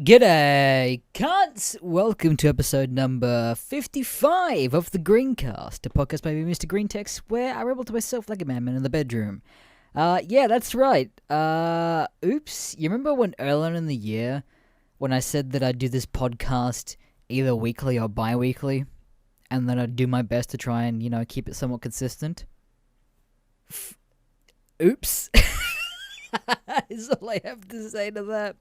G'day, cunts! Welcome to episode number 55 of the Greencast, a podcast by me, Mr. Greentext, where I ramble to myself like a madman in the bedroom. Yeah, that's right. Oops. You remember when earlier in the year, when I said that I'd do this podcast either weekly or bi-weekly, and then I'd do my best to try and, keep it somewhat consistent? Oops. Is all I have to say to that.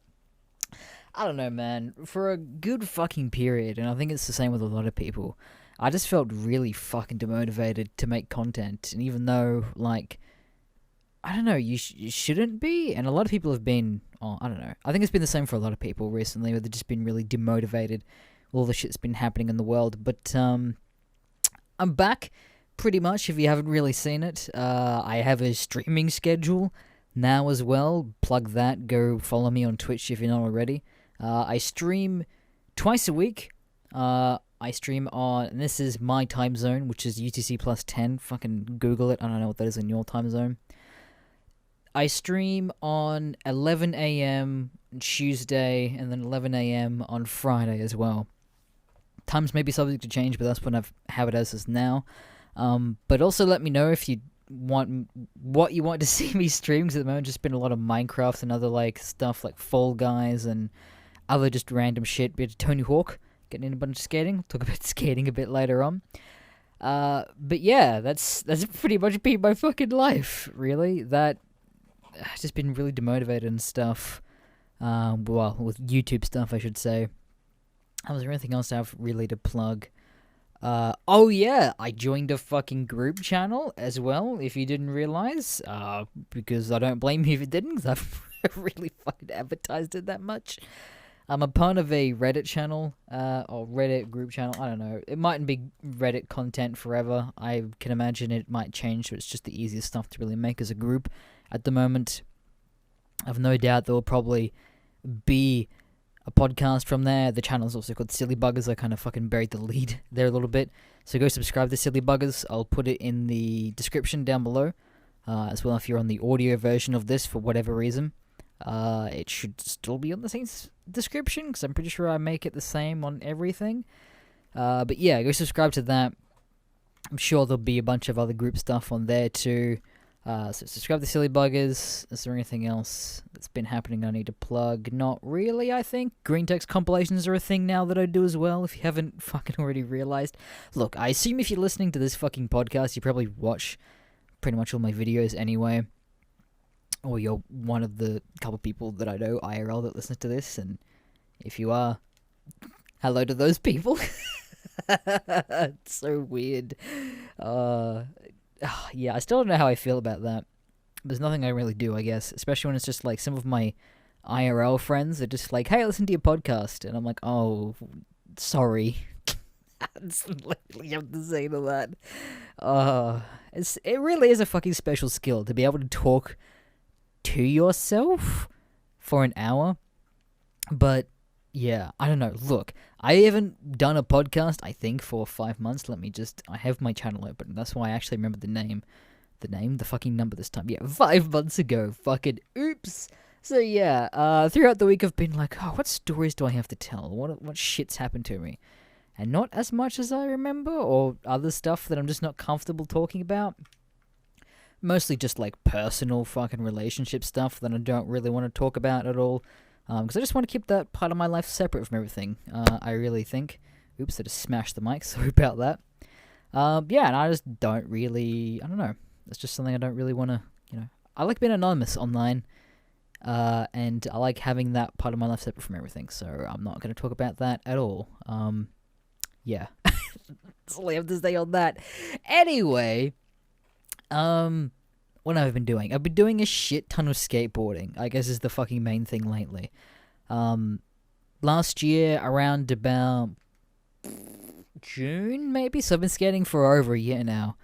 I don't know, man. For a good fucking period, and I think it's the same with a lot of people, I just felt really fucking demotivated to make content. And even though, I don't know, you shouldn't be, and a lot of people have been, I don't know. I think it's been the same for a lot of people recently, where they've just been really demotivated with all the shit's been happening in the world. But I'm back, pretty much, if you haven't really seen it. I have a streaming schedule now as well. Plug that. Go follow me on Twitch if you're not already. I stream twice a week. I stream on, and this is my time zone, which is UTC plus 10. Fucking Google it. I don't know what that is in your time zone. I stream on 11 a.m. Tuesday and then 11 a.m. on Friday as well. Times may be subject to change, but that's when I've have it as is now. But also let me know if you want what you want to see me stream, because at the moment just been a lot of Minecraft and other stuff like Fall Guys and other just random shit. Bit of Tony Hawk, getting in a bunch of skating. We'll talk about skating a bit later on. But yeah, that's pretty much been my fucking life, really. That I've just been really demotivated and stuff. Well, with YouTube stuff, I should say. Was there anything else I have really to plug? Oh yeah, I joined a fucking group channel as well, if you didn't realize. Because I don't blame you if you didn't, because I've really fucking advertised it that much. I'm a part of a Reddit channel, or Reddit group channel, I don't know. It mightn't be Reddit content forever. I can imagine it might change, so it's just the easiest stuff to really make as a group at the moment. I've no doubt there will probably be a podcast from there. The channel is also called Silly Buggers. I kind of fucking buried the lead there a little bit. So go subscribe to Silly Buggers. I'll put it in the description down below. As well, if you're on the audio version of this for whatever reason. It should still be on the same description, because I'm pretty sure I make it the same on everything. But yeah, go subscribe to that. I'm sure there'll be a bunch of other group stuff on there too. So subscribe to Silly Buggers. Is there anything else that's been happening I need to plug? Not really, I think. Green text compilations are a thing now that I do as well, if you haven't fucking already realized. Look, I assume if you're listening to this fucking podcast, you probably watch pretty much all my videos anyway. Or you're one of the couple people that I know IRL that listen to this, and if you are, hello to those people. It's so weird. Yeah, I still don't know how I feel about that. There's nothing I really do, I guess. Especially when it's just some of my IRL friends are just like, hey, listen to your podcast. And I'm like, oh, sorry. That's literally you have to say to that. It really is a fucking special skill to be able to talk to yourself for an hour. But yeah, I don't know. Look, I haven't done a podcast, I think, for 5 months. I have my channel open. That's why I actually remember the fucking number this time. Yeah, 5 months ago. Fucking oops. So yeah, throughout the week I've been like, oh, what stories do I have to tell? What shit's happened to me? And not as much as I remember, or other stuff that I'm just not comfortable talking about. Mostly just personal fucking relationship stuff that I don't really want to talk about at all. Because I just want to keep that part of my life separate from everything, I really think. Oops, I just smashed the mic, sorry about that. Yeah, and I just don't really, I don't know. It's just something I don't really want to, I like being anonymous online, and I like having that part of my life separate from everything, so I'm not going to talk about that at all. Yeah. That's all I have to say on that. Anyway, what have I been doing? I've been doing a shit ton of skateboarding, I guess is the fucking main thing lately. Last year, around about June, maybe? So I've been skating for over a year now.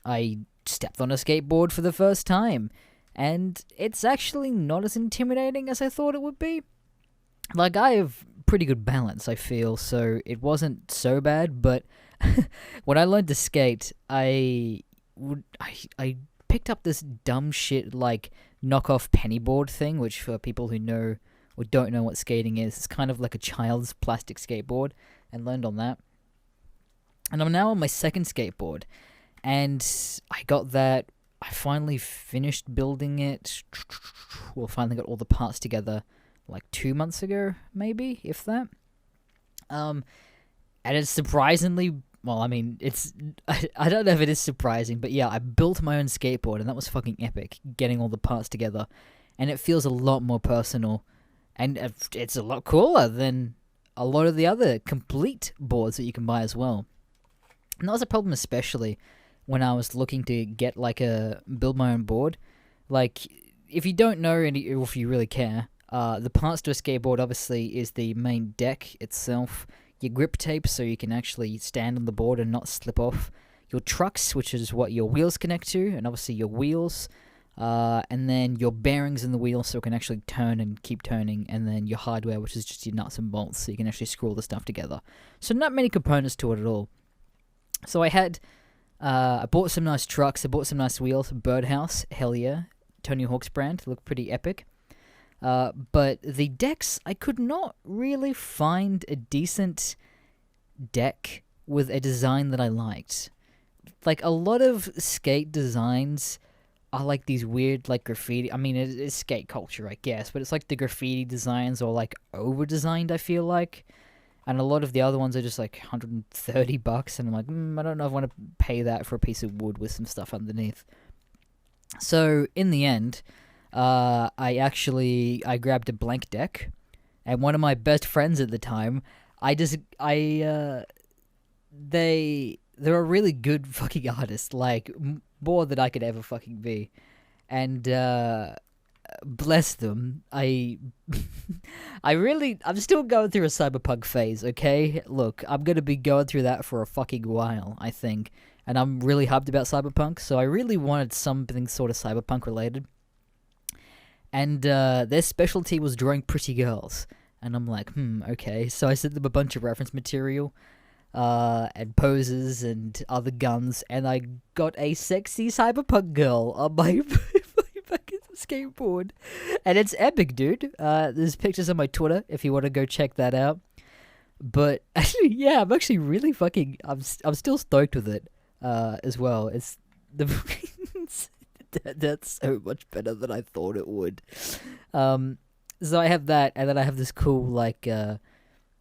I stepped on a skateboard for the first time, and it's actually not as intimidating as I thought it would be. I have pretty good balance, I feel, so it wasn't so bad, but when I learned to skate, I picked up this dumb shit knockoff pennyboard thing, which for people who know or don't know what skating is, it's kind of like a child's plastic skateboard, and learned on that. And I'm now on my second skateboard, and I got that. I finally finished building it. Well, finally got all the parts together like 2 months ago, maybe, if that. And it's surprisingly, well, I mean, it's, I don't know if it is surprising, but yeah, I built my own skateboard, and that was fucking epic, getting all the parts together. And it feels a lot more personal, and it's a lot cooler than a lot of the other complete boards that you can buy as well. And that was a problem, especially when I was looking to get build my own board. Like, if you don't know, or if you really care, the parts to a skateboard obviously is the main deck itself, your grip tape so you can actually stand on the board and not slip off, your trucks, which is what your wheels connect to, and obviously your wheels, and then your bearings in the wheels so it can actually turn and keep turning, and then your hardware, which is just your nuts and bolts so you can actually screw all the stuff together. So not many components to it at all. So I bought some nice trucks, I bought some nice wheels, Birdhouse, hell yeah, Tony Hawk's brand, look pretty epic. But the decks, I could not really find a decent deck with a design that I liked. Like, a lot of skate designs are like these weird, like, graffiti, I mean, it's skate culture, I guess, but it's like the graffiti designs are, like, over-designed, I feel like. And a lot of the other ones are just like $130, and I'm like, I don't know if I want to pay that for a piece of wood with some stuff underneath. So in the end, I grabbed a blank deck, and one of my best friends at the time, they're a really good fucking artist, like more than I could ever fucking be, and bless them. I'm still going through a cyberpunk phase, okay? Look, I'm gonna be going through that for a fucking while, I think. And I'm really hyped about cyberpunk, so I really wanted something sort of cyberpunk related. And their specialty was drawing pretty girls. And I'm like, okay. So I sent them a bunch of reference material, and poses and other guns, and I got a sexy cyberpunk girl on my fucking skateboard, and it's epic, dude. There's pictures on my Twitter if you want to go check that out. But actually, yeah, I'm actually really fucking. I'm still stoked with it, as well. It's the that's so much better than I thought it would. So I have that, and then I have this cool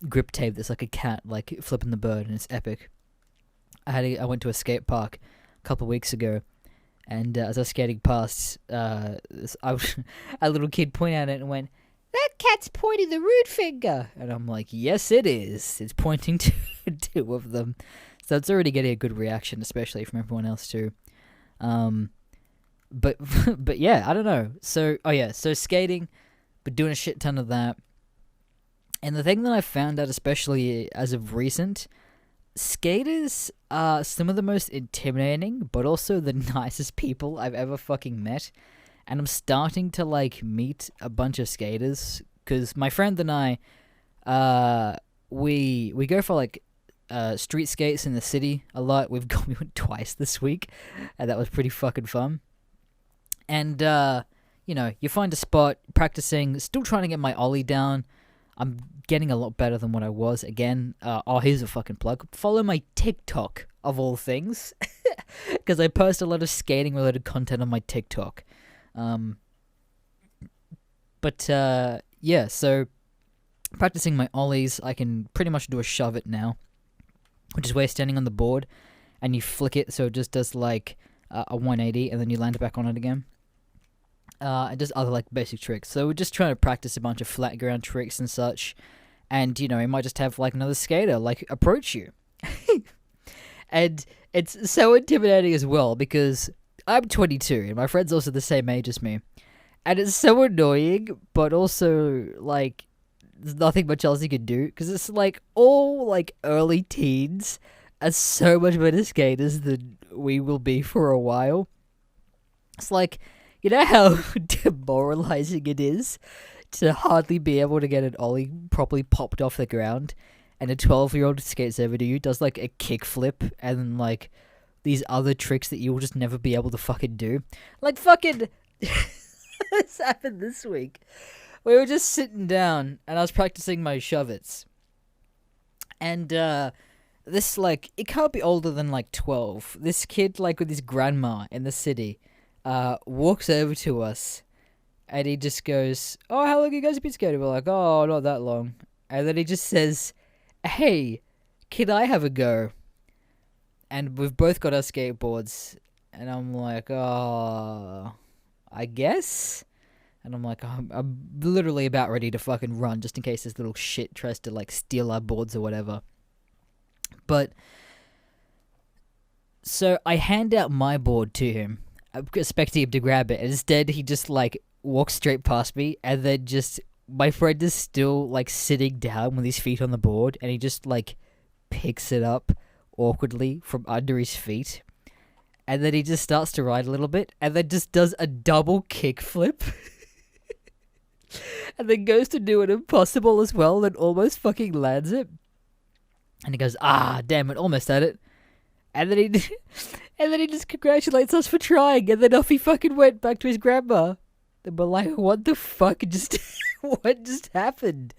grip tape that's like a cat, like flipping the bird, and it's epic. I went to a skate park a couple of weeks ago. And as I was skating past, a little kid pointed at it and went, "That cat's pointing the rude finger." And I'm like, yes, it is. It's pointing to two of them. So it's already getting a good reaction, especially from everyone else too. But yeah, I don't know. So skating, but doing a shit ton of that. And the thing that I found out, especially as of recent, skaters are some of the most intimidating, but also the nicest people I've ever fucking met. And I'm starting to, meet a bunch of skaters, because my friend and I, we go for, street skates in the city a lot. We went twice this week, and that was pretty fucking fun. And, you find a spot, practicing, still trying to get my ollie down. I'm getting a lot better than what I was. Again, here's a fucking plug. Follow my TikTok, of all things, because I post a lot of skating-related content on my TikTok. So practicing my ollies, I can pretty much do a shove it now, which is where you're standing on the board, and you flick it so it just does, a 180, and then you land it back on it again. And just other basic tricks. So we're just trying to practice a bunch of flat ground tricks and such. And you might just have another skater approach you. And it's so intimidating as well, because I'm 22 and my friend's also the same age as me. And it's so annoying, but also there's nothing much else you can do, because it's all early teens are so much better skaters than we will be for a while. It's you know how demoralizing it is to hardly be able to get an ollie properly popped off the ground, and a 12-year-old skates over to you, does a kickflip, and these other tricks that you will just never be able to fucking do. Fucking... This happened this week. we were just sitting down, and I was practicing my shove-its. And, this, like, it can't be older than, like, 12. This kid, like, with his grandma in the city, walks over to us, and he just goes, "Oh, how long you guys been skating?" We're like, "Oh, not that long." And then he just says, "Hey, can I have a go?" And we've both got our skateboards, and I'm like, "Oh, I guess." And I'm like, I'm literally about ready to fucking run just in case this little shit tries to, like, steal our boards or whatever. But, so I hand out my board to him, expecting him to grab it. And instead, he just, like, walks straight past me, and then just, my friend is still, like, sitting down with his feet on the board, and he just, like, picks it up awkwardly from under his feet. And then he just starts to ride a little bit, and then just does a double kickflip. And then goes to do an impossible as well, and almost fucking lands it. And he goes, "Ah, damn it, almost had it." And then he just congratulates us for trying, and then off he fucking went back to his grandma. And we're like, what the fuck just, what just happened?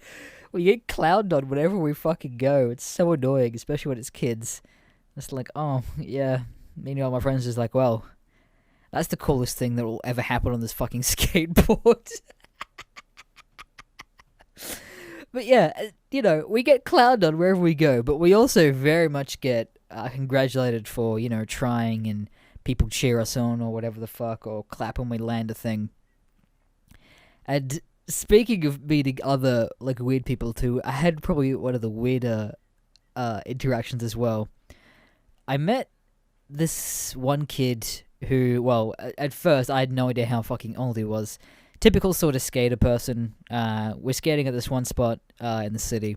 We get clowned on whenever we fucking go. It's so annoying, especially when it's kids. It's like, oh, yeah. Meanwhile, my friend's just like, well, that's the coolest thing that will ever happen on this fucking skateboard. But yeah, you know, we get clowned on wherever we go, but we also very much get congratulated for, you know, trying, and people cheer us on or whatever the fuck, or clap when we land a thing. And speaking of meeting other, like, weird people too, I had probably one of the weirder interactions as well. I met this one kid who, well, at first I had no idea how fucking old he was. Typical sort of skater person. We're skating at this one spot in the city.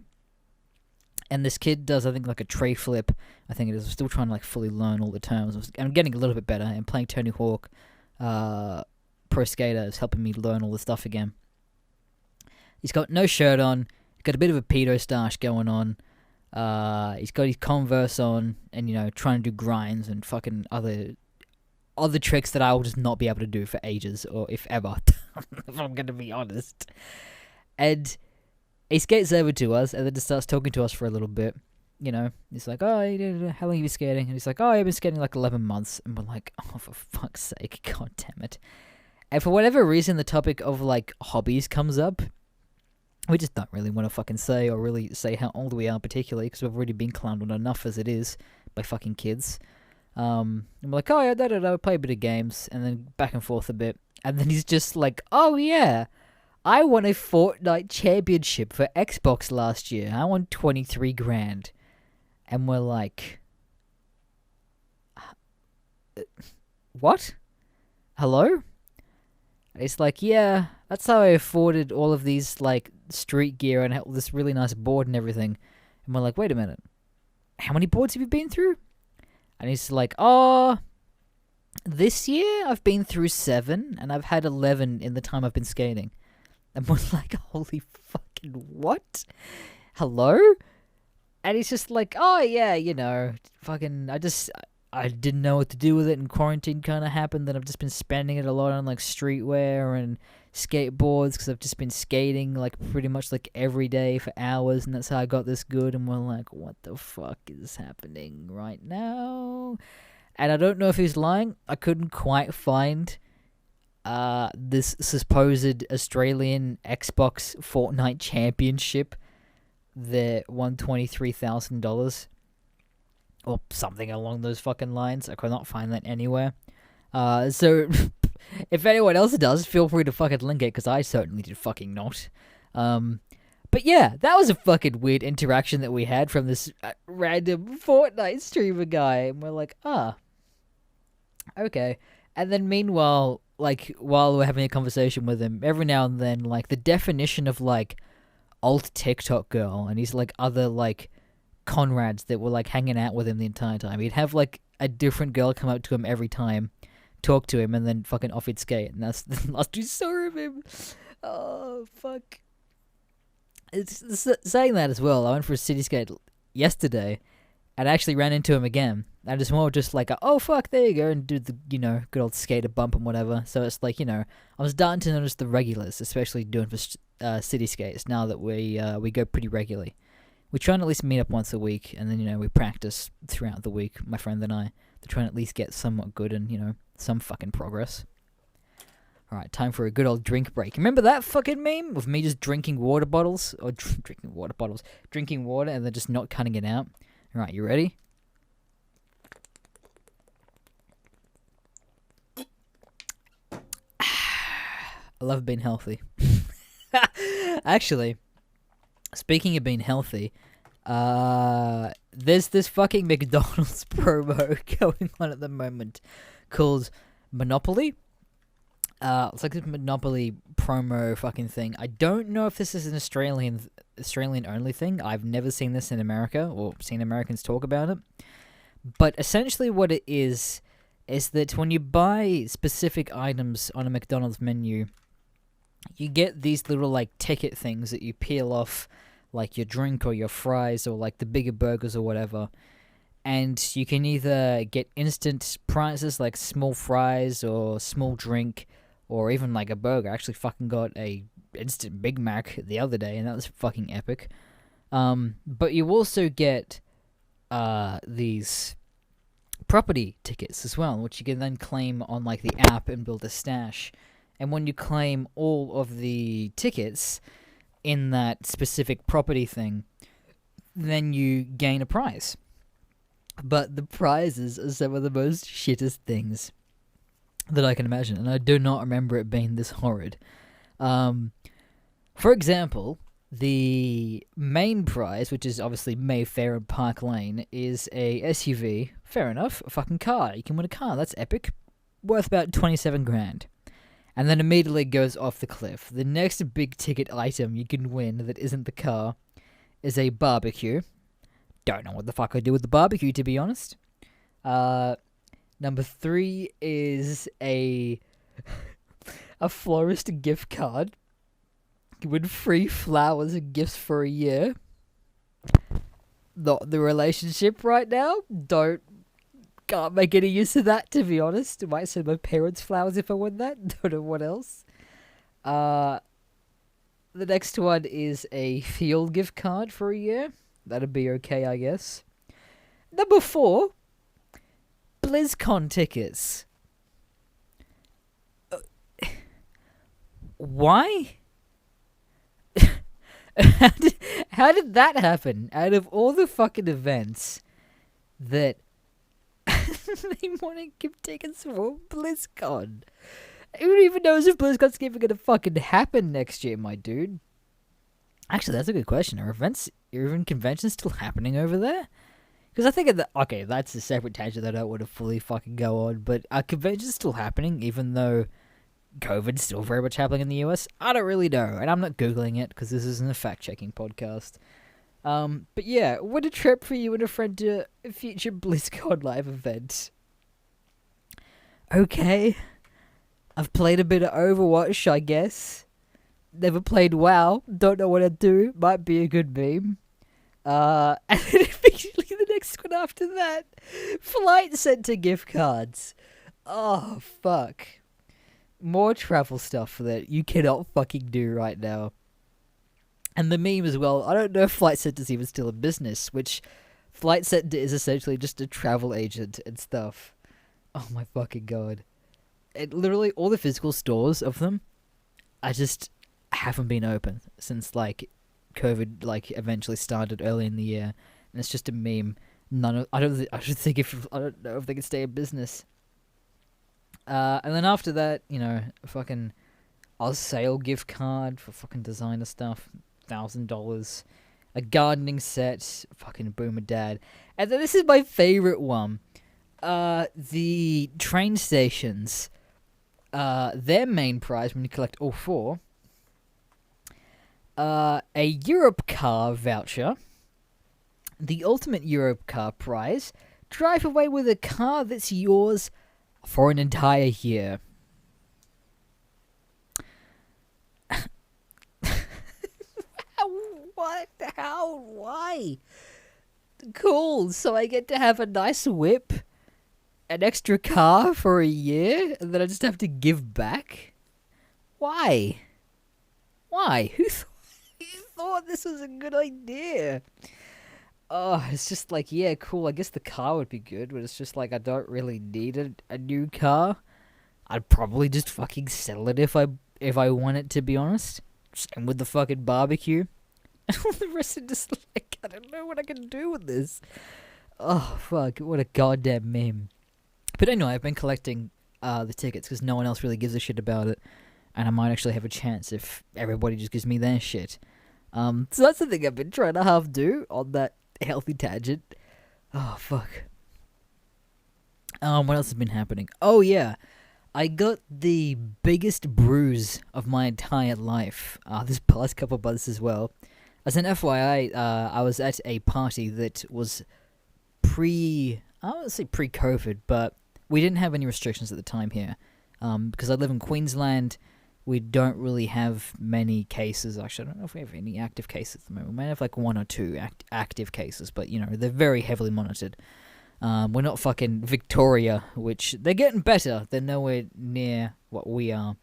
And this kid does, I think, like a tray flip. I think it is. I'm still trying to, like, fully learn all the terms. I'm getting a little bit better. And playing Tony Hawk Pro Skater is helping me learn all the stuff again. He's got no shirt on. He's got a bit of a pedo stash going on. He's got his Converse on. And, you know, trying to do grinds and fucking other tricks that I will just not be able to do for ages, or if ever, if I'm going to be honest. And he skates over to us, and then just starts talking to us for a little bit. You know, he's like, "Oh, how long have you been skating?" And he's like, "Oh, I've been skating like 11 months. And we're like, "Oh, for fuck's sake, god damn it." And for whatever reason, the topic of, like, hobbies comes up. We just don't really want to fucking say, or really say how old we are particularly, because we've already been clowned on enough as it is by fucking kids. And we're like, "Oh yeah, we play a bit of games," and then back and forth a bit, and then he's just like, "Oh yeah, I won a Fortnite championship for Xbox last year. I won 23 grand," and we're like, "What? Hello?" And it's like, "Yeah, that's how I afforded all of these, like, street gear and all this really nice board and everything." And we're like, "Wait a minute, how many boards have you been through?" And he's like, "Oh, this year I've been through 7, and I've had 11 in the time I've been skating." And we're like, holy fucking what? Hello? And he's just like, "Oh yeah, you know, fucking, I didn't know what to do with it, and quarantine kind of happened, and I've just been spending it a lot on, like, streetwear and skateboards, because I've just been skating, like, pretty much, like, every day for hours, and that's how I got this good." And we're like, what the fuck is happening right now? And I don't know if he's lying. I couldn't quite find this supposed Australian Xbox Fortnite championship that won $23,000. Or something along those fucking lines. I could not find that anywhere. So, if anyone else does, feel free to fucking link it, because I certainly did fucking not. But yeah, that was a fucking weird interaction that we had from this random Fortnite streamer guy. And we're like, okay. And then meanwhile, like, while we're having a conversation with him, every now and then, like, the definition of, like, alt TikTok girl, and he's, like, other, like, Conrads that were, like, hanging out with him the entire time. He'd have, like, a different girl come up to him every time, talk to him, and then fucking off he'd skate. And that's the last we saw of him. Oh, fuck. It's saying that as well. I went for a city skate yesterday, And I actually ran into him again. And it's more just like, oh fuck, there you go, and do the, good old skater bump and whatever. So it's like, I was starting to notice the regulars, especially doing for city skates, now that we go pretty regularly. We try and at least meet up once a week, and then, we practice throughout the week, my friend and I, to try and at least get somewhat good and, some fucking progress. Alright, time for a good old drink break. Remember that fucking meme of me just drinking water bottles? Or drinking water and then just not cutting it out? Alright, you ready? I love being healthy. Actually, speaking of being healthy, there's this fucking McDonald's promo going on at the moment called Monopoly. It's like this Monopoly promo fucking thing. I don't know if this is an Australian only thing. I've never seen this in America or seen Americans talk about it. But essentially what it is that when you buy specific items on a McDonald's menu, you get these little like ticket things that you peel off like your drink or your fries or like the bigger burgers or whatever. And you can either get instant prizes like small fries or small drink or even like a burger. I actually fucking got a instant Big Mac the other day and that was fucking epic. But you also get these property tickets as well, which you can then claim on like the app and build a stash. And when you claim all of the tickets in that specific property thing, then you gain a prize. But the prizes are some of the most shittest things that I can imagine, and I do not remember it being this horrid. For example, the main prize, which is obviously Mayfair and Park Lane, is a SUV. Fair enough, a fucking car. You can win a car, that's epic. Worth about 27 grand. And then immediately goes off the cliff. The next big ticket item you can win that isn't the car is a barbecue. Don't know what the fuck I do with the barbecue, to be honest. Number 3 is a florist gift card. You win free flowers and gifts for a year. Not the relationship right now. Can't make any use of that, to be honest. I might send my parents flowers if I win that. Don't know what else. The next one is a field gift card for a year. That'd be okay, I guess. Number 4, BlizzCon tickets. Why? How did that happen? Out of all the fucking events that they want to give tickets for BlizzCon. Who even knows if BlizzCon's even going to fucking happen next year, my dude? Actually, that's a good question. Are even conventions still happening over there? Because I think okay, that's a separate tangent that I don't want to fully fucking go on, but are conventions still happening even though COVID's still very much happening in the US? I don't really know, and I'm not Googling it because this isn't a fact-checking podcast. But yeah, what a trip for you and a friend to a future BlizzCon live event. Okay. I've played a bit of Overwatch, I guess. Never played WoW. Don't know what I'd do. Might be a good meme. And then immediately the next one after that, Flight Center gift cards. Oh, fuck. More travel stuff that you cannot fucking do right now. And the meme as well, I don't know if Flight Center's even still in business, which Flight Center is essentially just a travel agent and stuff. Oh my fucking god. It literally, all the physical stores of them, I just haven't been open since, like, COVID, like, eventually started early in the year. And it's just a meme. I don't know if they can stay in business. And then after that, fucking sale gift card for fucking designer stuff. $1,000, a gardening set, fucking boomer dad, and then this is my favorite one. The train stations, their main prize when you collect all 4, a Europe car voucher. The ultimate Europe car prize: drive away with a car that's yours for an entire year. What? How? Why? Cool. So I get to have a nice whip, an extra car for a year, and then I just have to give back? Why? Why? Who thought this was a good idea? Oh, it's just like, yeah, cool. I guess the car would be good, but it's just like I don't really need a new car. I'd probably just fucking sell it if I want it, to be honest. Same with the fucking barbecue. And all the rest are just like, I don't know what I can do with this. Oh, fuck. What a goddamn meme. But anyway, I've been collecting the tickets because no one else really gives a shit about it. And I might actually have a chance if everybody just gives me their shit. So that's the thing I've been trying to half do on that healthy tangent. Oh, fuck. What else has been happening? Oh, yeah. I got the biggest bruise of my entire life this past couple of months as well. As an FYI, I was at a party that was I wouldn't say pre-COVID, but we didn't have any restrictions at the time here. Because I live in Queensland, we don't really have many cases. Actually, I don't know if we have any active cases at the moment. We might have like one or two active cases, but, you know, they're very heavily monitored. We're not fucking Victoria, which they're getting better. They're nowhere near what we are,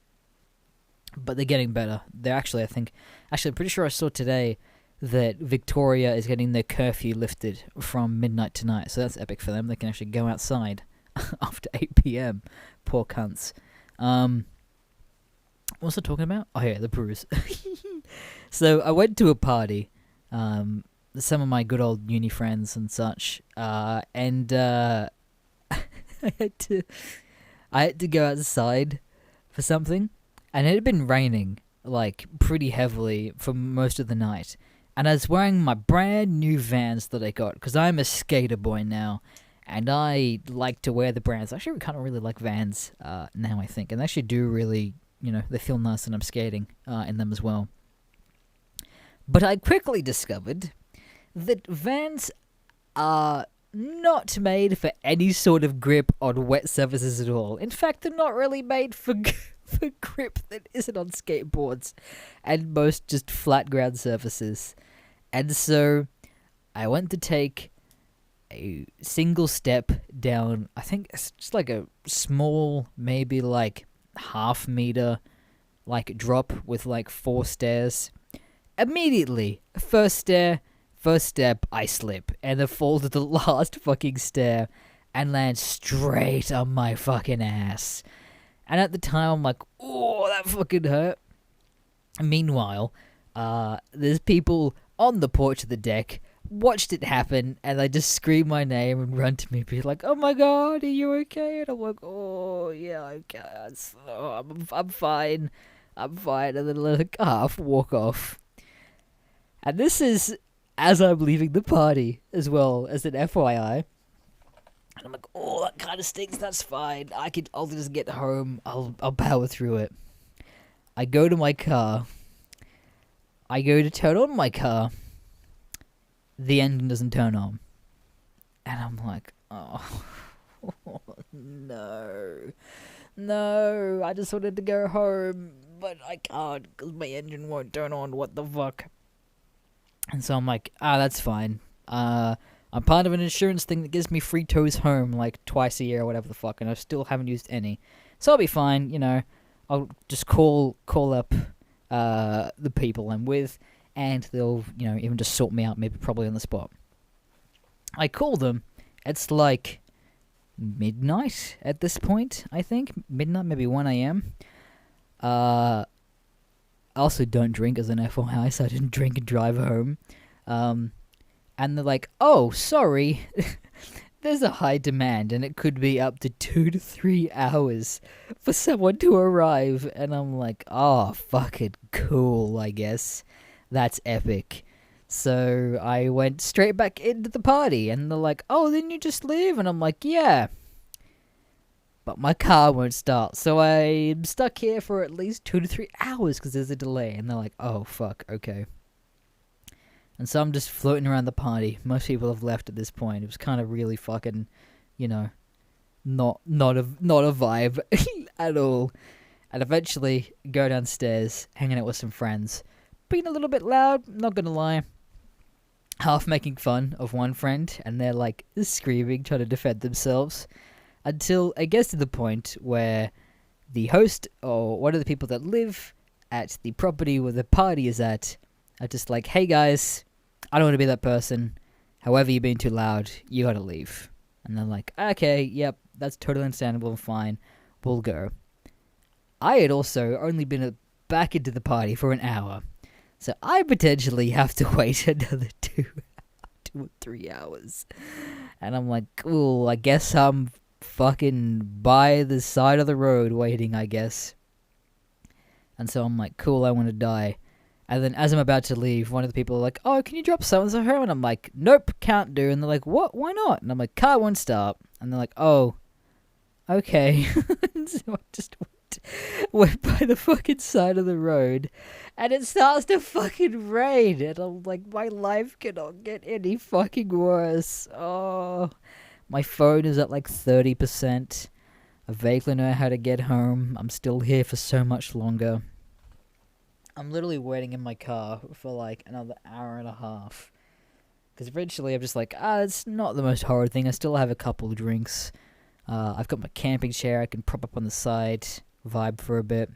but they're getting better. They're actually, I'm pretty sure I saw today that Victoria is getting their curfew lifted from midnight tonight, so that's epic for them. They can actually go outside after 8 p.m. Poor cunts. What was I talking about? Oh yeah, the Bruise. So I went to a party, some of my good old uni friends and such, and I had to go outside for something, and it had been raining like pretty heavily for most of the night, and I was wearing my brand new Vans that I got because I'm a skater boy now, and I like to wear the brands. Actually, we kind of really like Vans now, I think, and they actually do really, you know, they feel nice, and I'm skating in them as well. But I quickly discovered that Vans are not made for any sort of grip on wet surfaces at all. In fact, they're not really made for grip that isn't on skateboards and most just flat ground surfaces. And so I went to take a single step down, I think it's just like a small, maybe like half-meter like drop with like 4 stairs. Immediately, first step, I slip, and then fall to the last fucking stair and land straight on my fucking ass. And at the time, I'm like, oh, that fucking hurt. Meanwhile, there's people on the porch of the deck, watched it happen, and they just scream my name and run to me, be like, oh my god, are you okay? And I'm like, oh, yeah, okay, I'm fine, and then let a half walk off. And this is as I'm leaving the party, as well as an FYI. And I'm like, oh, that kind of stinks, that's fine. I'll just get home, I'll power through it. I go to my car. I go to turn on my car. The engine doesn't turn on. And I'm like, oh, no. No, I just wanted to go home, but I can't because my engine won't turn on. What the fuck? And so I'm like, that's fine. I'm part of an insurance thing that gives me free tows home like twice a year or whatever the fuck, and I still haven't used any. So I'll be fine, you know. I'll just call up the people I'm with, and they'll, you know, even just sort me out, maybe probably on the spot. I call them. It's like midnight at this point, I think. Midnight, maybe 1 a.m. I also don't drink as an FYI, so I didn't drink and drive home. And they're like, oh, sorry, there's a high demand, and it could be up to 2 to 3 hours for someone to arrive. And I'm like, oh, fucking cool, I guess. That's epic. So I went straight back into the party, and they're like, oh, didn't you just leave? And I'm like, yeah. But my car won't start, so I'm stuck here for at least 2 to 3 hours because there's a delay. And they're like, oh, fuck, okay. And so I'm just floating around the party. Most people have left at this point. It was kind of really fucking, you know, not a vibe at all. And eventually go downstairs, hanging out with some friends. Being a little bit loud, not gonna lie. half making fun of one friend, and they're like screaming, trying to defend themselves, until it gets to the point where the host or one of the people that live at the property where the party is at are just like, hey guys, I don't want to be that person. However, you're being too loud, you gotta leave. And they're like, okay, yep, that's totally understandable and fine. We'll go. I had also only been back into the party for an hour. So I potentially have to wait another 2 or 3 hours. And I'm like, cool, I guess I'm fucking by the side of the road waiting, I guess. And so I'm like, cool, I want to die. And then as I'm about to leave, one of the people are like, oh, can you drop so-and-so home? And I'm like, nope, can't do. And they're like, what? Why not? And I'm like, car won't start. And they're like, oh, okay. So I just went by the fucking side of the road. And it starts to fucking rain. And I'm like, my life cannot get any fucking worse. Oh, my phone is at like 30%. I vaguely know how to get home. I'm still here for so much longer. I'm literally waiting in my car for like another hour and a half. Because eventually I'm just like, it's not the most horrid thing. I still have a couple of drinks. I've got my camping chair I can prop up on the side, vibe for a bit.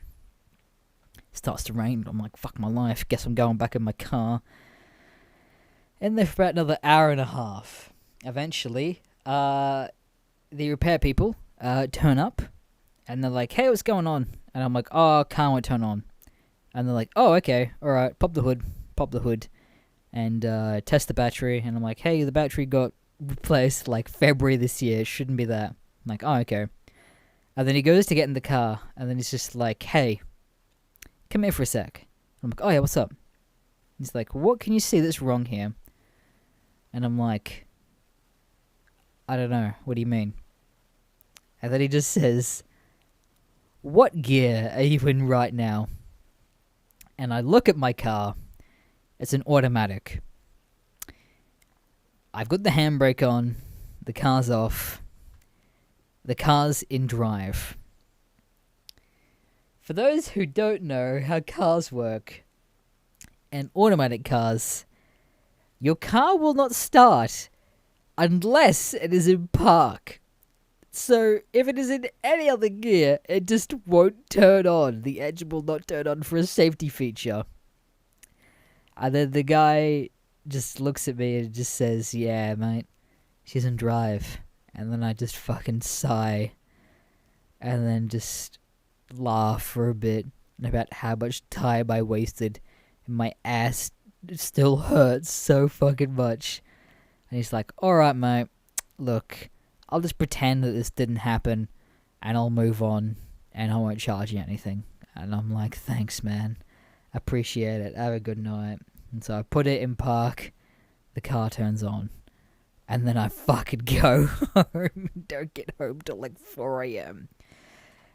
It starts to rain. I'm like, fuck my life. Guess I'm going back in my car. In there for about another hour and a half. Eventually, the repair people turn up. And they're like, hey, what's going on? And I'm like, oh, car won't turn on. And they're like, oh, okay, alright, pop the hood, and test the battery. And I'm like, hey, the battery got replaced like February this year, it shouldn't be that. I'm like, oh, okay. And then he goes to get in the car, and then he's just like, hey, come here for a sec. I'm like, oh yeah, what's up? He's like, what can you see that's wrong here? And I'm like, I don't know, what do you mean? And then he just says, what gear are you in right now? And I look at my car. It's an automatic. I've got the handbrake on. The car's off. The car's in drive. For those who don't know how cars work, and automatic cars, your car will not start unless it is in park. So, if it is in any other gear, it just won't turn on. The engine will not turn on for a safety feature. And then the guy just looks at me and just says, yeah, mate, she's in drive. And then I just fucking sigh. And then just laugh for a bit about how much time I wasted. And my ass still hurts so fucking much. And he's like, alright, mate, look, I'll just pretend that this didn't happen, and I'll move on, and I won't charge you anything. And I'm like, thanks, man. Appreciate it. Have a good night. And so I put it in park. The car turns on. And then I fucking go home. Don't get home till like 4 a.m.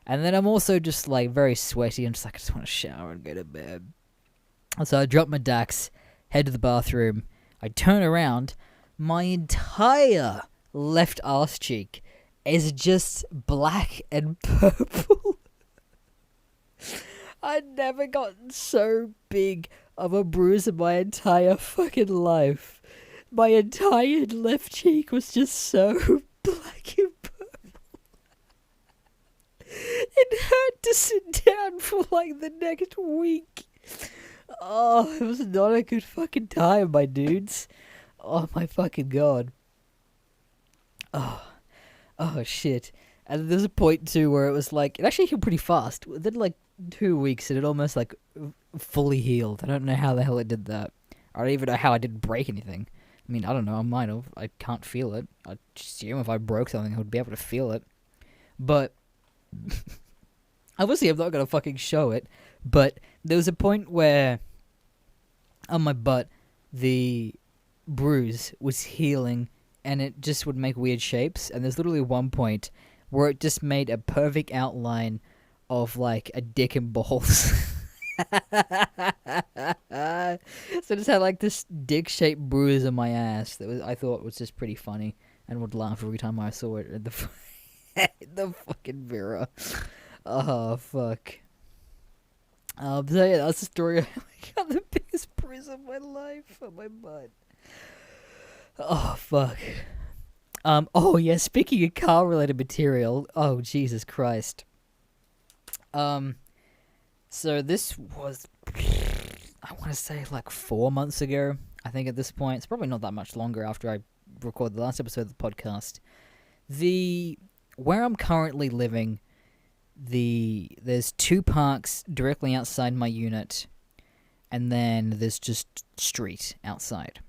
And then I'm also just like very sweaty. I'm just like, I just want to shower and go to bed. And so I drop my Dax, head to the bathroom. I turn around. My entire left arse cheek is just black and purple. I'd never gotten so big of a bruise in my entire fucking life. My entire left cheek was just so black and purple. It hurt to sit down for like the next week. Oh, it was not a good fucking time, my dudes. Oh my fucking god. Oh shit. And there's a point too where it was like, it actually healed pretty fast. Within like 2 weeks it had almost like fully healed. I don't know how the hell it did that. I don't even know how I didn't break anything. I mean, I don't know, I might have. I can't feel it. I assume if I broke something I would be able to feel it. But obviously I'm not gonna fucking show it. But there was a point where on my butt the bruise was healing and it just would make weird shapes, and there's literally one point where it just made a perfect outline of like a dick and balls. So I just had like this dick-shaped bruise on my ass that I thought was just pretty funny, and would laugh every time I saw it in the fucking mirror. Oh fuck. So yeah, that's the story. I got the biggest bruise of my life on my butt. Oh, fuck. Oh, yeah, speaking of car-related material, oh, Jesus Christ. So this was, I want to say, like 4 months ago, I think at this point. It's probably not that much longer after I recorded the last episode of the podcast. Where I'm currently living, there's 2 parks directly outside my unit, and then there's just street outside.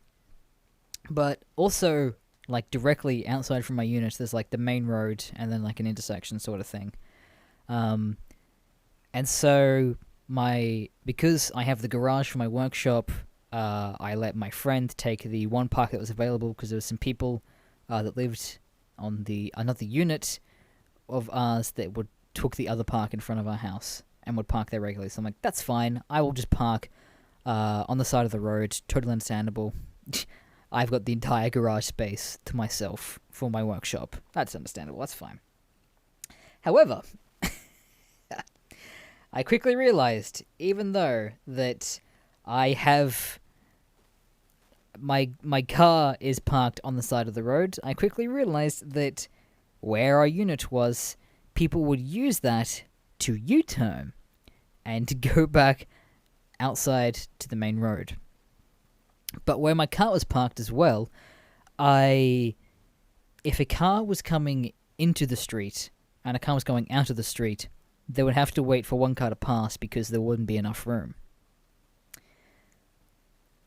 But also, like, directly outside from my unit, there's, like, the main road and then, like, an intersection sort of thing. And so, because I have the garage for my workshop, I let my friend take the one park that was available because there were some people that lived on another unit of ours that took the other park in front of our house and would park there regularly. So I'm like, that's fine. I will just park on the side of the road. Totally understandable. I've got the entire garage space to myself for my workshop. That's understandable. That's fine. However, I quickly realized, even though that I have my car is parked on the side of the road, I quickly realized that where our unit was, people would use that to U-turn and to go back outside to the main road. But where my car was parked as well, if a car was coming into the street and a car was going out of the street, they would have to wait for one car to pass because there wouldn't be enough room.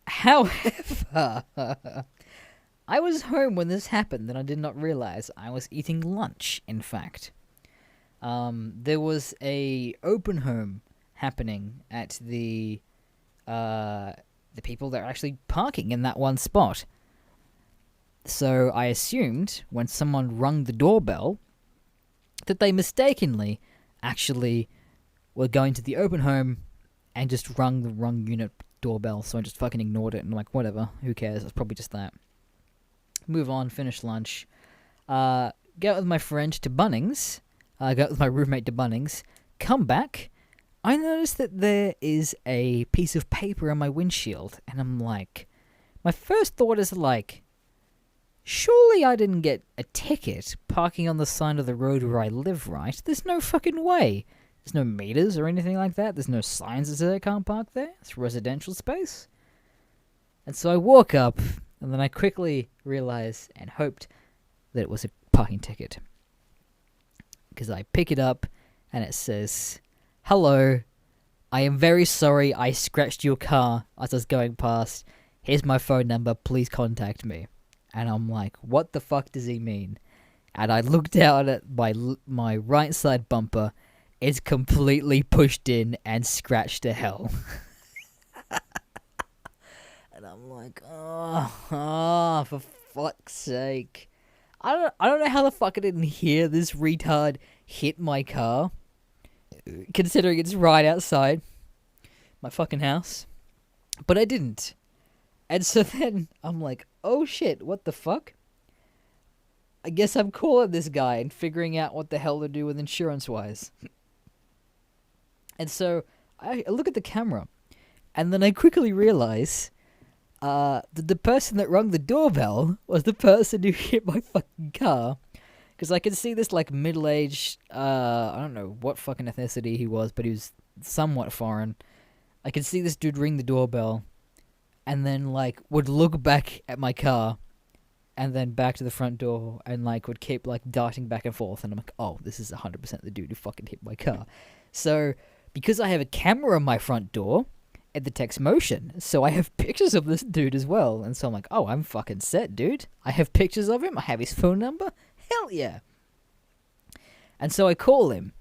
However, I was home when this happened and I did not realize I was eating lunch, in fact. There was a open home happening at the people that are actually parking in that one spot. So I assumed when someone rung the doorbell that they mistakenly actually were going to the open home and just rung the wrong unit doorbell, so I just fucking ignored it and I'm like, whatever, who cares, it's probably just that. Move on, finish lunch, go out with my friend to Bunnings, go out with my roommate to Bunnings, come back, I noticed that there is a piece of paper on my windshield, and I'm like, my first thought is like, surely I didn't get a ticket parking on the side of the road where I live, right? There's no fucking way. There's no meters or anything like that. There's no signs that say I can't park there. It's residential space. And so I walk up, and then I quickly realized and hoped that it was a parking ticket. Because I pick it up, and it says, "Hello, I am very sorry I scratched your car as I was going past. Here's my phone number, please contact me." And I'm like, what the fuck does he mean? And I look down at my right side bumper. It's completely pushed in and scratched to hell. And I'm like, oh, for fuck's sake. I don't know how the fuck I didn't hear this retard hit my car, considering it's right outside my fucking house. But I didn't. And so then I'm like, oh shit, what the fuck? I guess I'm calling this guy and figuring out what the hell to do with insurance-wise. And so I look at the camera, and then I quickly realize that the person that rung the doorbell was the person who hit my fucking car. Because I could see this, like, middle-aged, I don't know what fucking ethnicity he was, but he was somewhat foreign. I could see this dude ring the doorbell, and then, like, would look back at my car, and then back to the front door, and, like, would keep, like, darting back and forth, and I'm like, oh, this is 100% the dude who fucking hit my car. So, because I have a camera on my front door, it detects motion, so I have pictures of this dude as well, and so I'm like, oh, I'm fucking set, dude. I have pictures of him, I have his phone number, hell yeah. And so I call him,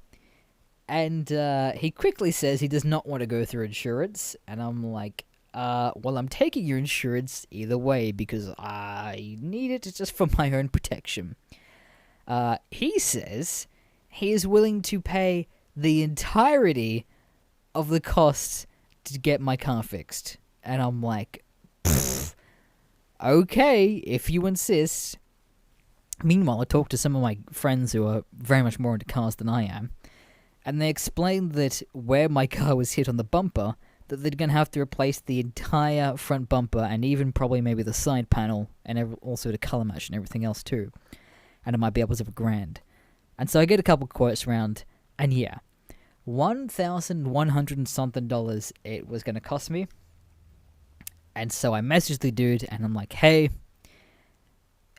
and he quickly says he does not want to go through insurance, and I'm like, well, I'm taking your insurance either way because I need it just for my own protection. He says he is willing to pay the entirety of the costs to get my car fixed. And I'm like, okay, if you insist. Meanwhile, I talked to some of my friends who are very much more into cars than I am, and they explained that where my car was hit on the bumper, that they're going to have to replace the entire front bumper and even probably maybe the side panel and also the color match and everything else too. And it might be upwards of $1,000. And so I get a couple quotes around, and yeah, $1,100 and something it was going to cost me. And so I messaged the dude and I'm like, hey,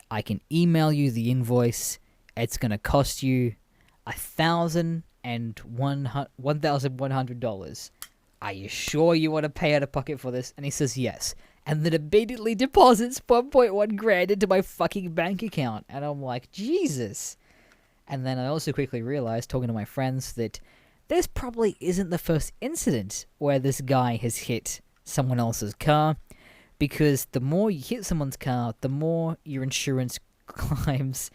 I can email you the invoice. It's going to cost you $1,100. Are you sure you want to pay out of pocket for this? And he says yes. And then immediately deposits $1.1 into my fucking bank account. And I'm like, Jesus. And then I also quickly realized, talking to my friends, that this probably isn't the first incident where this guy has hit someone else's car. Because the more you hit someone's car, the more your insurance climbs.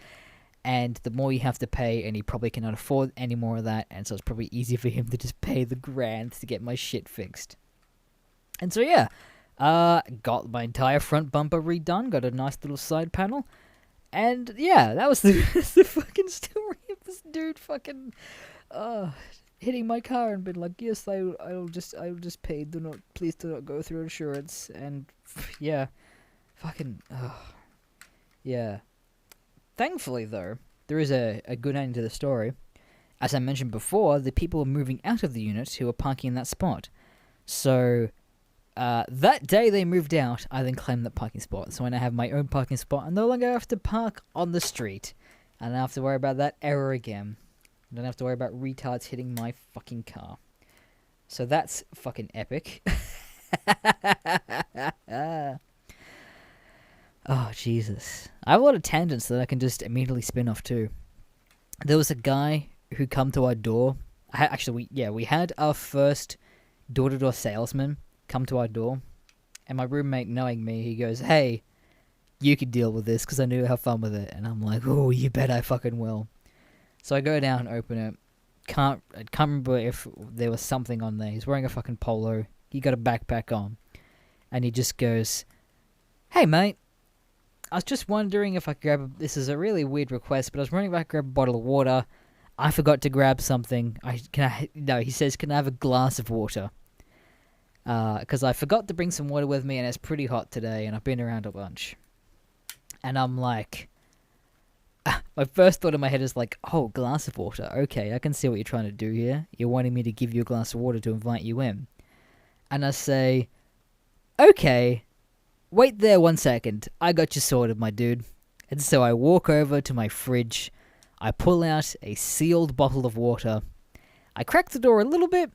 And the more you have to pay, and he probably cannot afford any more of that. And so it's probably easy for him to just pay the $1,000 to get my shit fixed. And so yeah, got my entire front bumper redone, got a nice little side panel. And yeah, that was the fucking story of this dude fucking hitting my car and being like, yes, I'll just pay. Please do not go through insurance. And yeah, fucking yeah. Thankfully, though, there is a good ending to the story. As I mentioned before, the people were moving out of the unit who were parking in that spot. So, that day they moved out, I then claimed that parking spot. So when I have my own parking spot, I no longer have to park on the street. I don't have to worry about that error again. I don't have to worry about retards hitting my fucking car. So that's fucking epic. Oh, Jesus. I have a lot of tangents that I can just immediately spin off too. There was a guy who come to our door. We had our first door-to-door salesman come to our door. And my roommate, knowing me, he goes, hey, you could deal with this because I knew you'd have fun with it. And I'm like, oh, you bet I fucking will. So I go down, open it. I can't remember if there was something on there. He's wearing a fucking polo. He got a backpack on. And he just goes, hey, mate. I was just wondering if I could grab... This is a really weird request, but I was wondering if I could grab a bottle of water. I forgot to grab something. He says, can I have a glass of water? Because I forgot to bring some water with me, and it's pretty hot today, and I've been around a bunch. And I'm like... My first thought in my head is like, oh, glass of water. Okay, I can see what you're trying to do here. You're wanting me to give you a glass of water to invite you in. And I say, okay... Wait there 1 second. I got you sorted, my dude. And so I walk over to my fridge. I pull out a sealed bottle of water. I crack the door a little bit.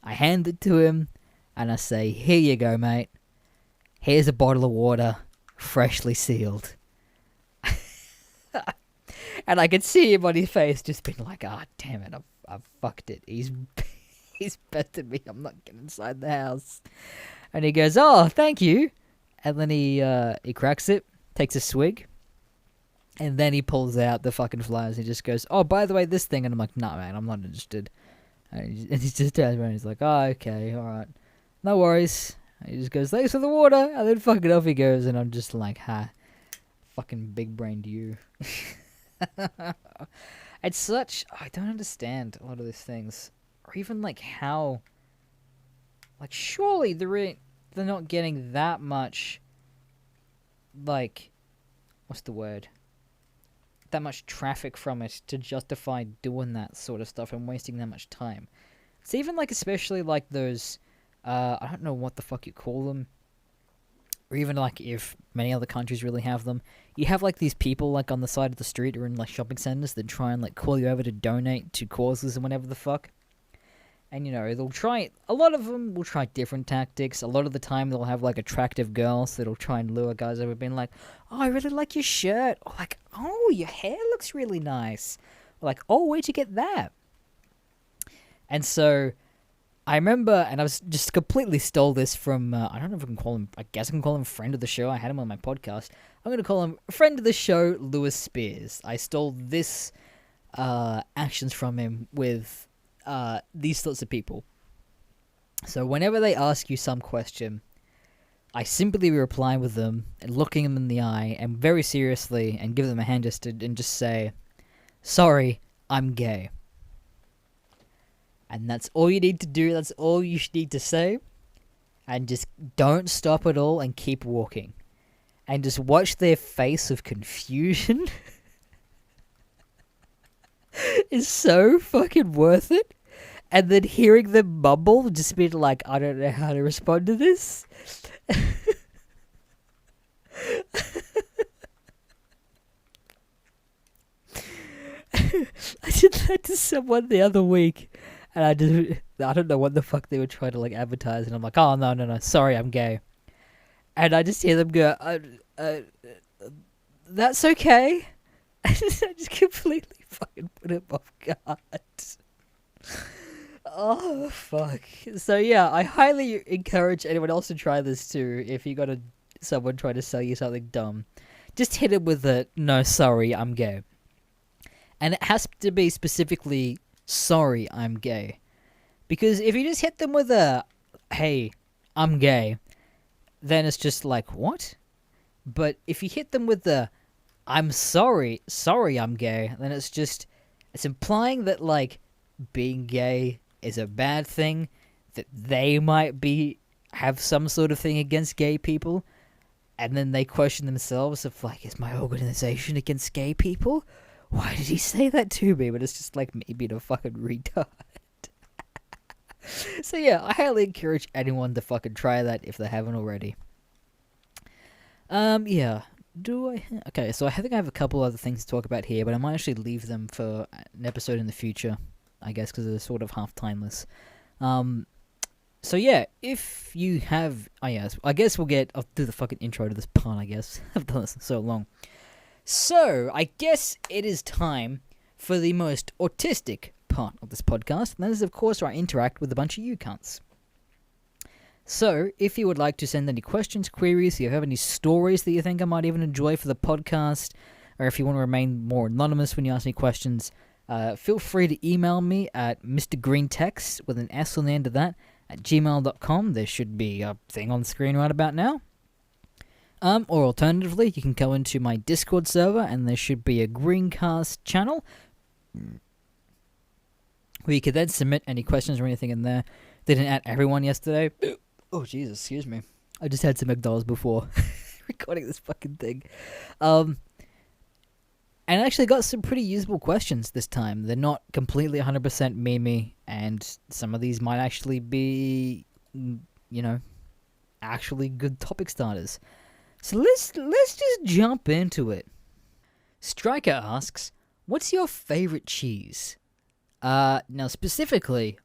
I hand it to him. And I say, here you go, mate. Here's a bottle of water. Freshly sealed. And I could see him on his face just being like, ah, damn it. I've fucked it. He's bested me. I'm not getting inside the house. And he goes, oh, thank you. And then he cracks it, takes a swig, and then he pulls out the fucking flyers. He just goes, oh, by the way, this thing. And I'm like, nah, man, I'm not interested. And he just turns around and he's like, oh, okay, all right. No worries. And he just goes, thanks for the water. And then fucking off he goes. And I'm just like, fucking big-brained you. It's such... I don't understand a lot of these things. Or even, like, how... Like, surely they're not getting that much, like, what's the word? That much traffic from it to justify doing that sort of stuff and wasting that much time. It's even, like, especially, like, those, I don't know what the fuck you call them, or even, like, if many other countries really have them. You have, like, these people, like, on the side of the street or in, like, shopping centers that try and, like, call you over to donate to causes and whatever the fuck. And, you know, a lot of them will try different tactics. A lot of the time they'll have, like, attractive girls that'll try and lure guys over, being like, oh, I really like your shirt. Or like, oh, your hair looks really nice. Or like, oh, where'd you get that? And so, I remember, and I was just completely stole this from, I don't know if I can call him, I guess I can call him friend of the show. I had him on my podcast. I'm going to call him friend of the show, Lewis Spears. I stole this actions from him with... these sorts of people. So whenever they ask you some question, I simply reply with them and looking them in the eye and very seriously and give them a hand gesture and just say, sorry, I'm gay. And that's all you need to do. That's all you need to say. and just don't stop at all and keep walking. And just watch their face of confusion is so fucking worth it. And then hearing them mumble, just being like, I don't know how to respond to this. I did that to someone the other week, and I don't know what the fuck they were trying to like advertise, and I'm like, oh no, sorry, I'm gay. And I just hear them go, that's okay. I just completely fucking put him off guard. Oh, fuck. So yeah, I highly encourage anyone else to try this too. If you got someone trying to sell you something dumb, just hit him with a, no, sorry, I'm gay. And it has to be specifically, sorry, I'm gay. Because if you just hit them with a, hey, I'm gay, then it's just like, what? But if you hit them with the, I'm sorry, I'm gay, then it's implying that, like, being gay is a bad thing, that they might have some sort of thing against gay people, and then they question themselves of, like, is my organization against gay people? Why did he say that to me? But it's just like me being a fucking retard. So yeah, I highly encourage anyone to fucking try that if they haven't already. Yeah. Okay, so I think I have a couple other things to talk about here, but I might actually leave them for an episode in the future, I guess, because they're sort of half timeless. So yeah, if you have... Oh yeah, I guess I'll do the fucking intro to this part, I guess. I've done this for so long. So, I guess it is time for the most autistic part of this podcast, and that is, of course, where I interact with a bunch of you cunts. So, if you would like to send any questions, queries, if you have any stories that you think I might even enjoy for the podcast, or if you want to remain more anonymous when you ask me questions, feel free to email me at mrgreentext, with an S on the end of that, at gmail.com. There should be a thing on the screen right about now. Or alternatively, you can go into my Discord server, and there should be a Greencast channel, where you could then submit any questions or anything in there. Didn't add everyone yesterday. Oh, Jesus, excuse me. I just had some McDonald's before recording this fucking thing. And I actually got some pretty usable questions this time. They're not completely 100% memey, and some of these might actually be, actually good topic starters. So let's just jump into it. Striker asks, what's your favorite cheese? Now specifically,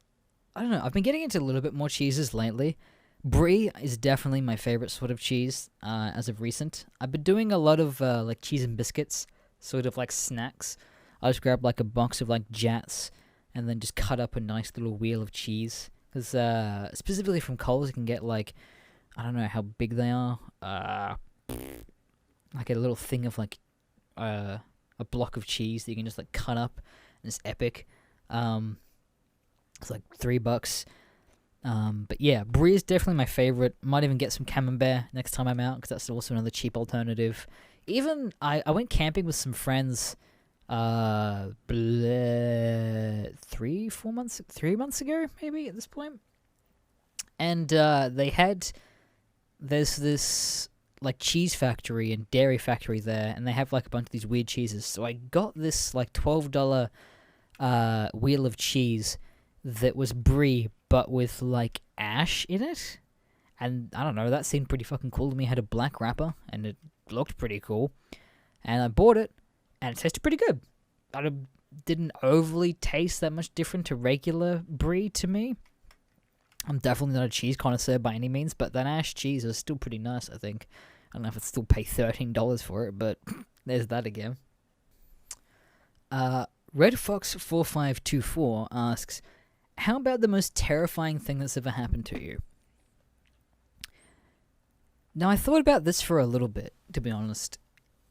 I don't know, I've been getting into a little bit more cheeses lately. Brie is definitely my favorite sort of cheese, as of recent. I've been doing a lot of, like, cheese and biscuits, sort of like snacks. I just grab, like, a box of, like, Jats, and then just cut up a nice little wheel of cheese. Because, specifically from Coles, you can get, like, I don't know how big they are, like a little thing of, like, a block of cheese that you can just, like, cut up, and it's epic. It's like $3. But yeah, Brie is definitely my favorite. Might even get some Camembert next time I'm out, because that's also another cheap alternative. Even, I went camping with some friends, 3 months ago, maybe, at this point. And, there's this, like, cheese factory and dairy factory there, and they have, like, a bunch of these weird cheeses. So I got this, like, $12 wheel of cheese that was Brie, but with, like, ash in it. And I don't know, that seemed pretty fucking cool to me. It had a black wrapper, and it looked pretty cool. And I bought it, and it tasted pretty good. It didn't overly taste that much different to regular Brie to me. I'm definitely not a cheese connoisseur by any means, but that ash cheese is still pretty nice, I think. I don't know if I'd still pay $13 for it, but there's that again. RedFox4524 asks, how about the most terrifying thing that's ever happened to you? Now, I thought about this for a little bit, to be honest,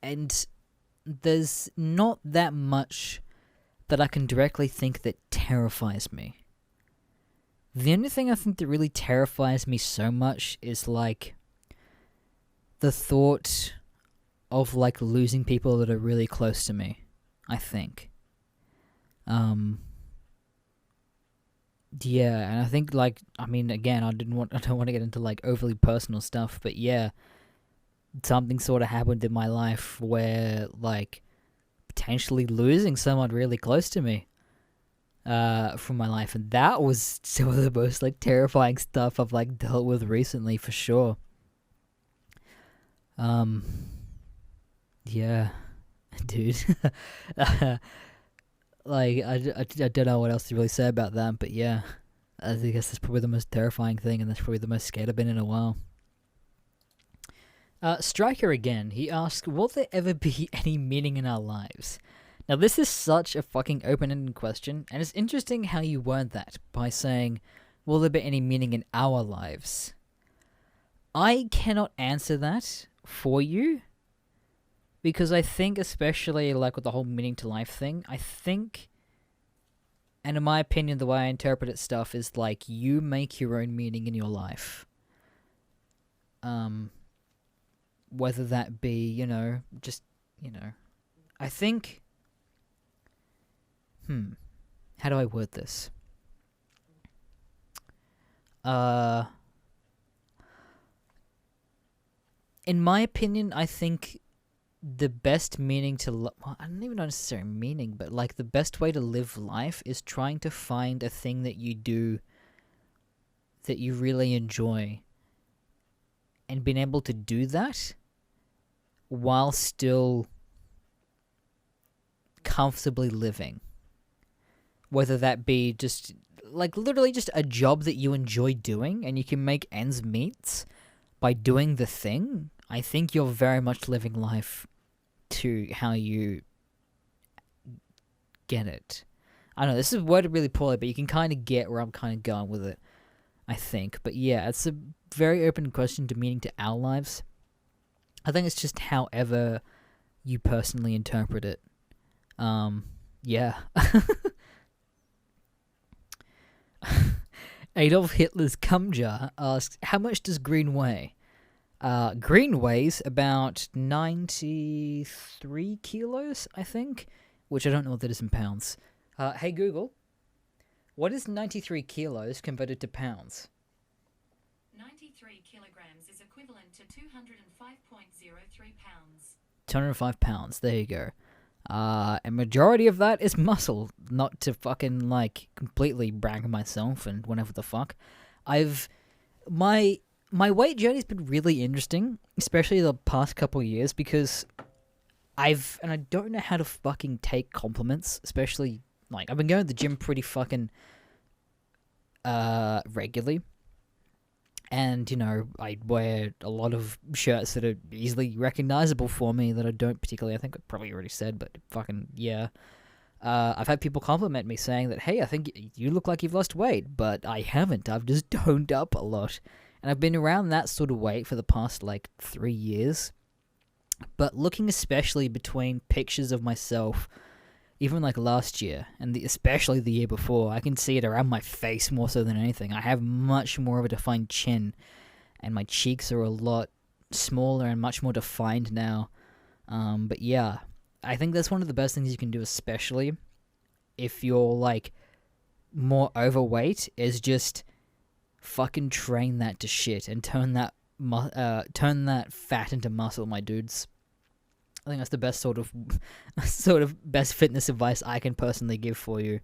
and there's not that much that I can directly think that terrifies me. The only thing I think that really terrifies me so much is, like, the thought of, like, losing people that are really close to me, I think. Yeah, and I think like I mean again, I don't want to get into like overly personal stuff, but yeah, something sort of happened in my life where like potentially losing someone really close to me from my life, and that was some of the most like terrifying stuff I've like dealt with recently for sure. Yeah, dude. Like I don't know what else to really say about that, but yeah, I guess that's probably the most terrifying thing, and that's probably the most scared I've been in a while. Striker again, he asks, will there ever be any meaning in our lives? Now, this is such a fucking open-ended question, and it's interesting how you word that by saying, will there be any meaning in our lives? I cannot answer that for you, because I think, especially like with the whole meaning to life thing, I think, and in my opinion, the way I interpret it stuff is like you make your own meaning in your life. Whether that be, just, I think, how do I word this? In my opinion, I think the best meaning to well, I don't even know necessarily meaning, but like the best way to live life is trying to find a thing that you do that you really enjoy, and being able to do that while still comfortably living. Whether that be just like literally just a job that you enjoy doing and you can make ends meet by doing the thing, I think you're very much living life to how you get it. I don't know, this is worded really poorly, but you can kind of get where I'm kind of going with it, I think. But yeah, it's a very open question to meaning to our lives. I think it's just however you personally interpret it. Yeah. Adolf Hitler's cum jar asks, how much does green weigh? Green weighs about 93 kilos, I think, which I don't know what that is in pounds. Hey Google, what is 93 kilos converted to pounds? 93 kilograms is equivalent to 205.03 pounds. 205 pounds, there you go. A majority of that is muscle, not to fucking, like, completely brag on myself and whatever the fuck. My weight journey's been really interesting, especially the past couple of years, because and I don't know how to fucking take compliments, especially, like, I've been going to the gym pretty fucking, regularly. And, I wear a lot of shirts that are easily recognizable for me that I don't particularly, I think I probably already said, but fucking, yeah. I've had people compliment me saying that, hey, I think you look like you've lost weight, but I haven't. I've just toned up a lot. And I've been around that sort of weight for the past, 3 years. But looking especially between pictures of myself, even last year, and especially the year before, I can see it around my face more so than anything. I have much more of a defined chin, and my cheeks are a lot smaller and much more defined now. But yeah, I think that's one of the best things you can do, especially if you're, more overweight, is just fucking train that to shit and turn that fat into muscle, my dudes. I think that's the best sort of best fitness advice I can personally give for you.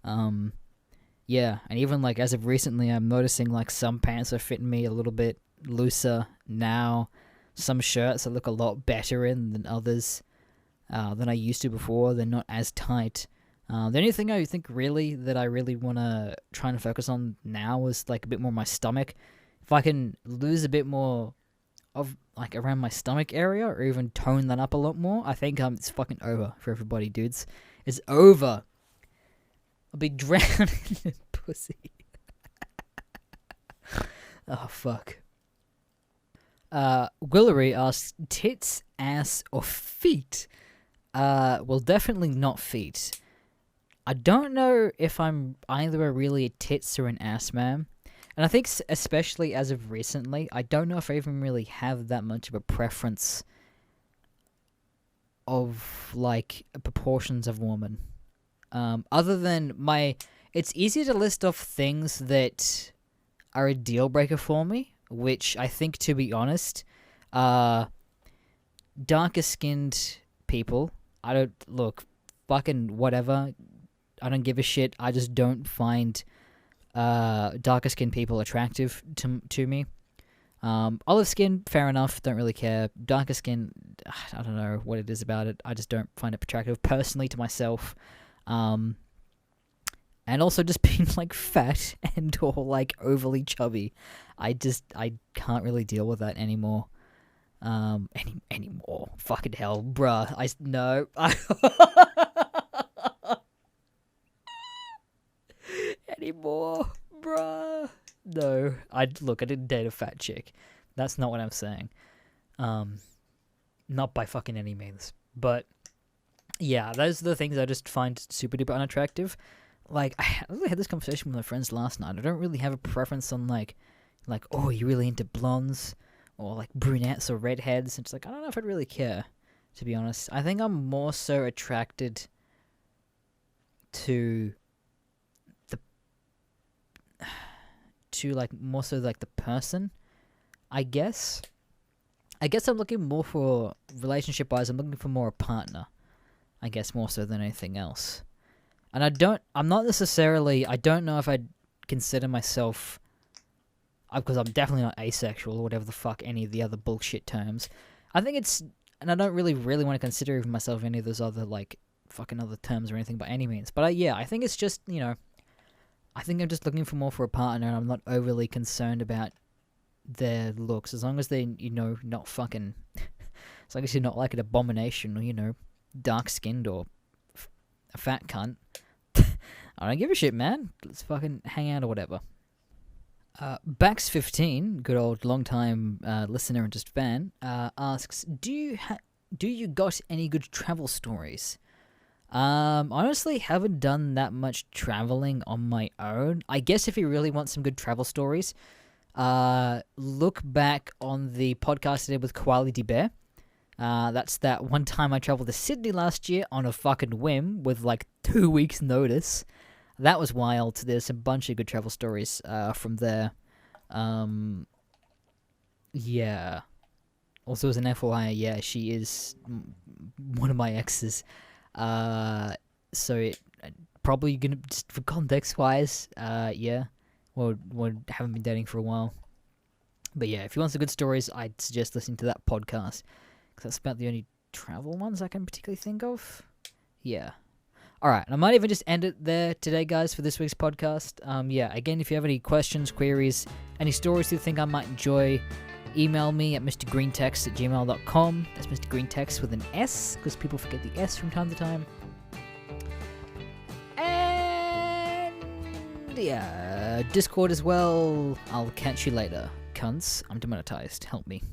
Yeah, and even as of recently, I'm noticing some pants are fitting me a little bit looser now. Some shirts I look a lot better in than others than I used to before. They're not as tight. The only thing I think really that I really want to try and focus on now is a bit more my stomach. If I can lose a bit more of around my stomach area, or even tone that up a lot more, I think it's fucking over for everybody, dudes. It's over. I'll be drowning in pussy. Oh fuck. Willery asks, tits, ass, or feet? Well, definitely not feet. I don't know if I'm either really a tits or an ass man. And I think especially as of recently, I don't know if I even really have that much of a preference of proportions of woman. Other than it's easy to list off things that are a deal breaker for me, which I think, to be honest, darker skinned people, I don't, look, fucking whatever, I don't give a shit, I just don't find darker skinned people attractive to me. Olive skin, fair enough, don't really care. Darker skin, I don't know what it is about it, I just don't find it attractive personally to myself. And also just being, like, fat and or, like, overly chubby. I can't really deal with that anymore. Anymore. Fucking hell, bruh. No. Anymore, bruh. No. I didn't date a fat chick. That's not what I'm saying. Not by fucking any means. But, yeah, those are the things I just find super duper unattractive. Like, I really had this conversation with my friends last night. I don't really have a preference on, like, oh, you really into blondes? Or, like, brunettes or redheads? It's like, I don't know if I'd really care, to be honest. I think I'm more so attracted to more so, like, the person, I guess. I guess I'm looking more for, relationship-wise, I'm looking for more a partner. I guess more so than anything else. And I don't know if I'd consider myself, because I'm definitely not asexual or whatever the fuck any of the other bullshit terms. I think it's, and I don't really want to consider even myself any of those other, like, fucking other terms or anything by any means. But I think it's just, I think I'm just looking for more for a partner, and I'm not overly concerned about their looks, as long as they, not fucking, as long as you're not like an abomination or, dark-skinned or a fat cunt. I don't give a shit, man. Let's fucking hang out or whatever. Bax15, good old long-time listener and just fan, asks, do you got any good travel stories? Honestly, haven't done that much traveling on my own. I guess if you really want some good travel stories, look back on the podcast I did with Quality Bear. That's that one time I traveled to Sydney last year on a fucking whim with like 2 weeks notice. That was wild. There's a bunch of good travel stories from there. Yeah. Also, as an FYI, yeah, she is one of my exes. So probably gonna, just for context-wise, yeah, we haven't been dating for a while. But yeah, if you want some good stories, I'd suggest listening to that podcast, because that's about the only travel ones I can particularly think of. Yeah. Alright, I might even just end it there today, guys, for this week's podcast. Yeah, again, if you have any questions, queries, any stories you think I might enjoy, email me at mrgreentext@gmail.com. That's Mr. Greentext with an S, because people forget the S from time to time. And yeah, Discord as well. I'll catch you later, cunts. I'm demonetized. Help me.